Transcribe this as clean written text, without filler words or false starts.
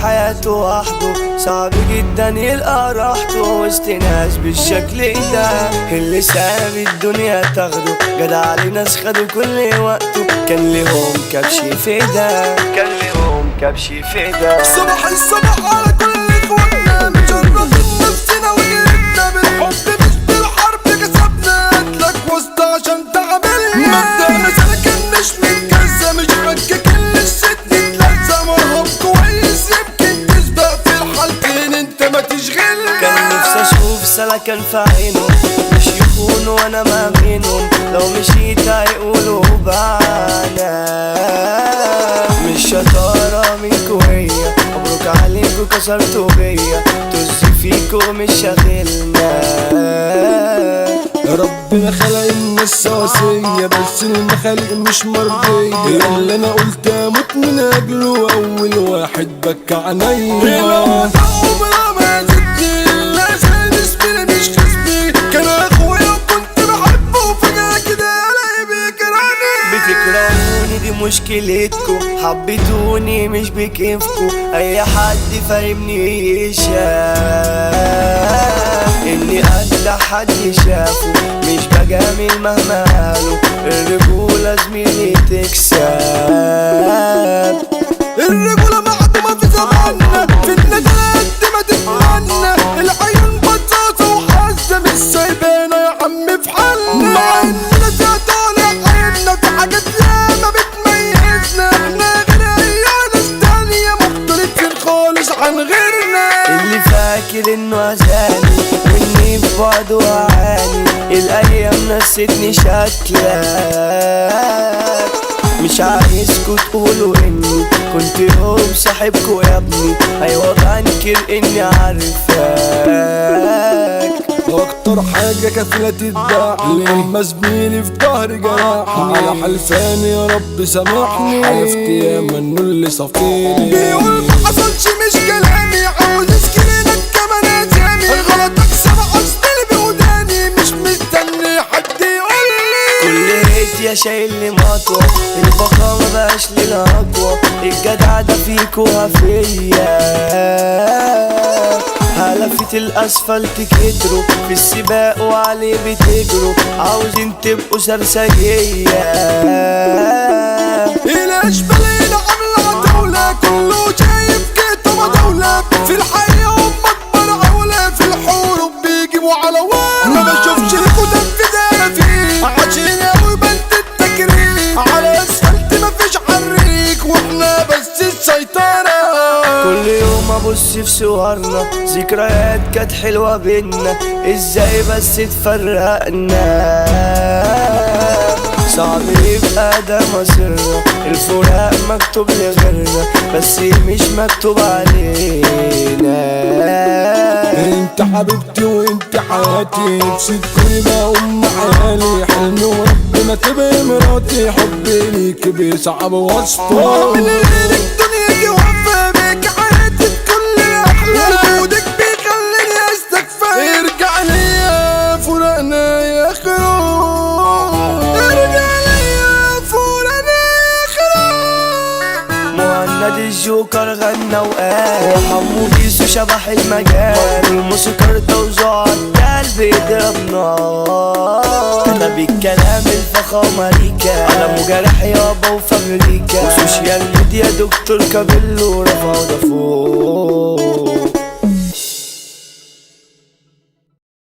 حياته وحده، صعب جدا يلقى راحته وسط ناس بالشكل ده. اللي ساب الدنيا تاخده، جدع علي ناس خدوا كل وقته، كان ليهم كبش فدا، كان ليهم كبش فدا. صباح الصباح على كل اخواتنا، مشرفين نفسنا وجهتنا بالحب مش بالحرب، كسبنا قتلك وسط عشان تعملنا. مبدأنا سلكن مش متكزة، مش حجة كل الست تتلزق، مرهب كويس يمكن تسبق في الحالتين انت ما تشغلنا. كان نفسي اشوف سلكن في عينهم، مش يخونوا وانا مامنهم، لو مشيت هيقولوا بعنا. مش شطارة منكو هي، مبروك عليكو كسرتوا بيا، طز فيكو مش شاغلنا. ربنا خلق الناس سواسية، بس المخالق مش مرضية. اللي انا قلت اموت من اجله، اول واحد بكى عينيا. مش خصمي، كان اخويا وكنت بحبه، وفجأة كده الاقي بيكرهني. بتكرهوني دي مشكلتكو، حبيتوني مش بكيفكو، اي حد فاهمني شاف اني اجدع حد شافه، مش بجامل مهما قالوا، الرجولة زميلي تكسب. الرجولة معدومة في زماننا، في النجاة قد ما تتمنى، العيون بطاطا وحاسة مش سايبانا يا عم في حالنا. مع اننا فيها طالع عيننا، في حاجات ياما بتميزنا، احنا غير اي ناس تانية مختلفين خالص عن غيرنا. اللي فاكر انه عزاني واني في بعده اعاني، الايام نسيتني شكلك، مش عايزكوا تقولوا اني كنت يوم صاحبكوا يا ابني، ايوه بنكر اني عارفك. واكتر حاجة كفيلة تتباع لما زميلي في ظهري جراحني، على حلفاني يا رب سامحني، حلفت ياما انه اللي صفيني. بيقول محصلش مش كلامي، عاوز اسكرينك كمان اسامي، غلطك سبق زميلي بوداني، مش مستني حد يقولي. كل هيت يا شايلني مطوة، البقا مبقاش للأقوى، الجدع ده فيكوا فيا. هلفت الاسفلت كتروا في السباق وعليه بتجروا، عاوزين تبقوا سرسجية. الاشبال هنا عاملة دولة، كله شايف كتابة دولة، في الحقيقة هم اكبر عولة، في الحروب بيجيبوا على وان. ما بشوفش الكتاب في ده فيه، عشان اوي بنت التكريم، على اسفلت مفيش حريك، واحنا بس السيطرة. كل يوم ابص في صورنا، ذكريات كانت حلوة بينا، ازاي بس اتفرقنا. صعب يبقى ده مصيرنا، الفراق مكتوب لغيرنا، بس مش مكتوب علينا. انت حبيبتي وانت حياتي، نفسي تكوني بقى ام عيالي، حلمي وربنا تبقي مراتي، حبي ليكي بيصعب وصفه. من غيرك دنيتي واقفة بيك، حياتي كل احلام، وجودك بيخليني استكفى. ارجع ليا فراقنا يا خروج، ارجع ليا فراقنا يا خروج. مهند الجوكر غنى وقال، وحمو بيسو شبح المجال، الموسيقار توزع القلب يضرب نار، كتب الكلام الفخامة ريكا، على مجرح يابا وفاميليكا، وسوشيال ميديا دكتور كابيلو رفعوا ده فوق.